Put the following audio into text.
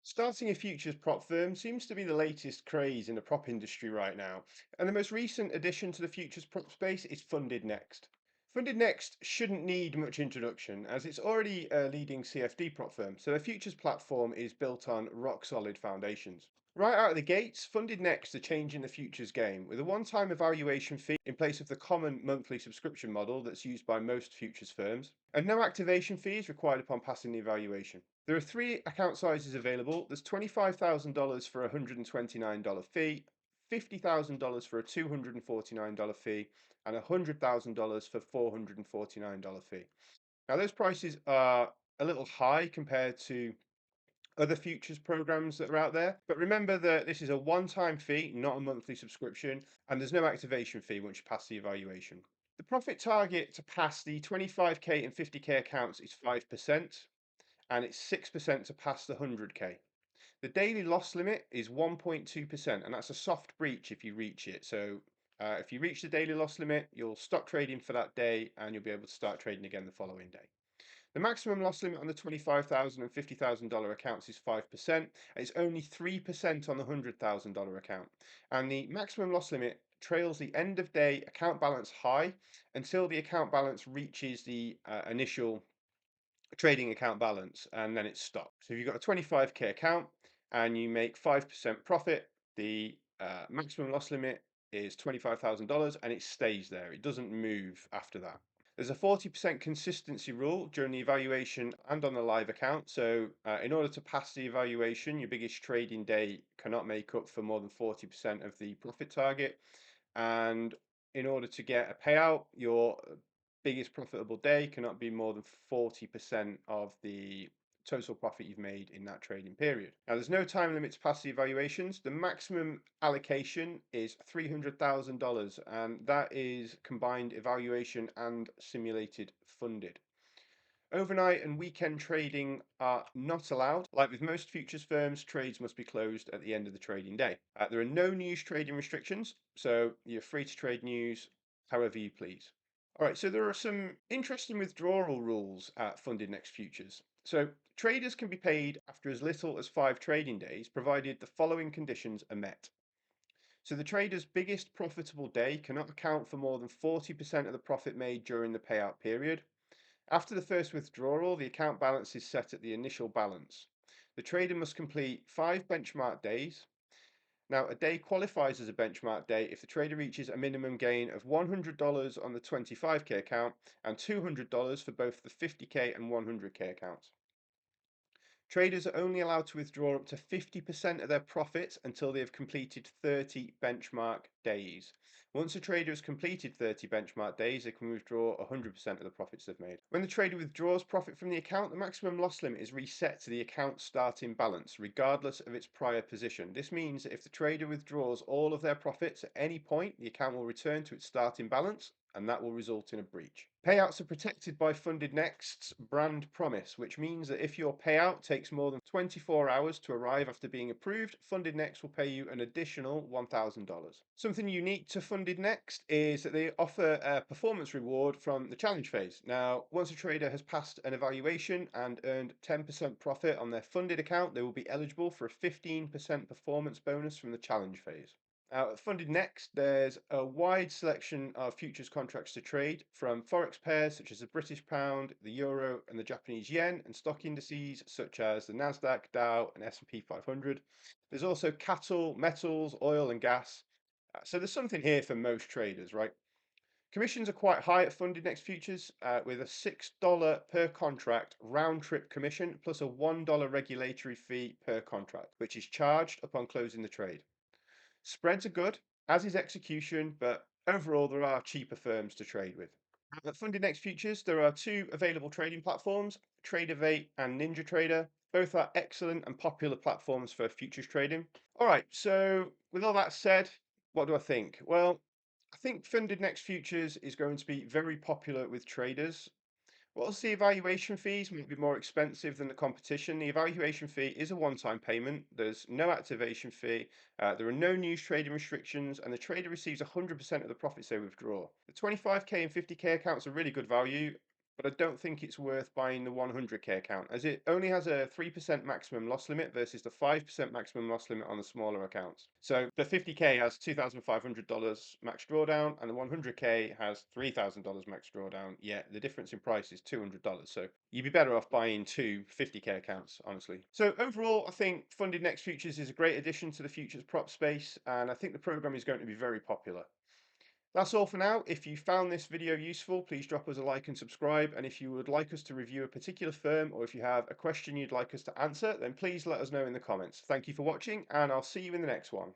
Starting a futures prop firm seems to be the latest craze in the prop industry right now, and the most recent addition to the futures prop space is FundedNext. FundedNext shouldn't need much introduction as it's already a leading CFD prop firm, so their futures platform is built on rock solid foundations. Right out of the gates, FundedNext are changing the futures game with a one-time evaluation fee in place of the common monthly subscription model that's used by most futures firms, and no activation fees required upon passing the evaluation. There are three account sizes available. There's $25,000 for a $129 fee, $50,000 for a $249 fee, and $100,000 for $449 fee. Now, those prices are a little high compared to other futures programs that are out there. But remember that this is a one-time fee, not a monthly subscription, and there's no activation fee once you pass the evaluation. The profit target to pass the 25K and 50K accounts is 5%, and it's 6% to pass the 100K. The daily loss limit is 1.2%, and that's a soft breach if you reach it. So if you reach the daily loss limit, you'll stop trading for that day and you'll be able to start trading again the following day. The maximum loss limit on the $25,000 and $50,000 accounts is 5%, and it's only 3% on the $100,000 account. And the maximum loss limit trails the end of day account balance high until the account balance reaches the initial trading account balance, and then it stops. So if you've got a 25K account and you make 5% profit, the maximum loss limit is $25,000 and it stays there. It doesn't move after that. There's a 40% consistency rule during the evaluation and on the live account. So in order to pass the evaluation, your biggest trading day cannot make up for more than 40% of the profit target. And in order to get a payout, your biggest profitable day cannot be more than 40% of the total profit you've made in that trading period. Now, there's no time limit to pass the evaluations. The maximum allocation is $300,000, and that is combined evaluation and simulated funded. Overnight and weekend trading are not allowed. Like with most futures firms, trades must be closed at the end of the trading day. There are no news trading restrictions, so you're free to trade news however you please. All right, so there are some interesting withdrawal rules at FundedNext Futures. So traders can be paid after as little as 5 trading days, provided the following conditions are met. So the trader's biggest profitable day cannot account for more than 40% of the profit made during the payout period. After the first withdrawal, the account balance is set at the initial balance. The trader must complete 5 benchmark days. Now, a day qualifies as a benchmark day if the trader reaches a minimum gain of $100 on the 25K account and $200 for both the 50K and 100K accounts. Traders are only allowed to withdraw up to 50% of their profits until they have completed 30 benchmark days. Once a trader has completed 30 benchmark days, they can withdraw 100% of the profits they've made. When the trader withdraws profit from the account, the maximum loss limit is reset to the account starting balance, regardless of its prior position. This means that if the trader withdraws all of their profits at any point, the account will return to its starting balance, and that will result in a breach. Payouts are protected by FundedNext's brand promise, which means that if your payout takes more than 24 hours to arrive after being approved, FundedNext will pay you an additional $1,000. Something unique to FundedNext is that they offer a performance reward from the challenge phase. Now, once a trader has passed an evaluation and earned 10% profit on their funded account, they will be eligible for a 15% performance bonus from the challenge phase. At FundedNext, there's a wide selection of futures contracts to trade, from forex pairs such as the British pound, the euro, and the Japanese yen, and stock indices such as the Nasdaq, Dow, and S&P 500. There's also cattle, metals, oil, and gas. So there's something here for most traders, right? Commissions are quite high at FundedNext Futures, with a $6 per contract round trip commission plus a $1 regulatory fee per contract, which is charged upon closing the trade. Spreads are good, as is execution, but overall there are cheaper firms to trade with. At FundedNext Futures, there are two available trading platforms, TraderVate and NinjaTrader. Both are excellent and popular platforms for futures trading. All right, so with all that said, what do I think? Well, I think FundedNext Futures is going to be very popular with traders. Whilst the evaluation fees might be more expensive than the competition, the evaluation fee is a one-time payment. There's no activation fee. There are no news trading restrictions, and the trader receives 100% of the profits they withdraw. The 25K and 50K accounts are really good value. but I don't think it's worth buying the 100k account as it only has a 3% maximum loss limit versus the 5% maximum loss limit on the smaller accounts. So the 50k has $2,500 max drawdown and the 100k has $3,000 max drawdown, yet the difference in price is $200. So you'd be better off buying two 50k accounts, honestly. So overall, I think Funded Next Futures is a great addition to the futures prop space, and I think the program is going to be very popular. That's all for now. If you found this video useful, please drop us a like and subscribe. And if you would like us to review a particular firm, or if you have a question you'd like us to answer, then please let us know in the comments. Thank you for watching, and I'll see you in the next one.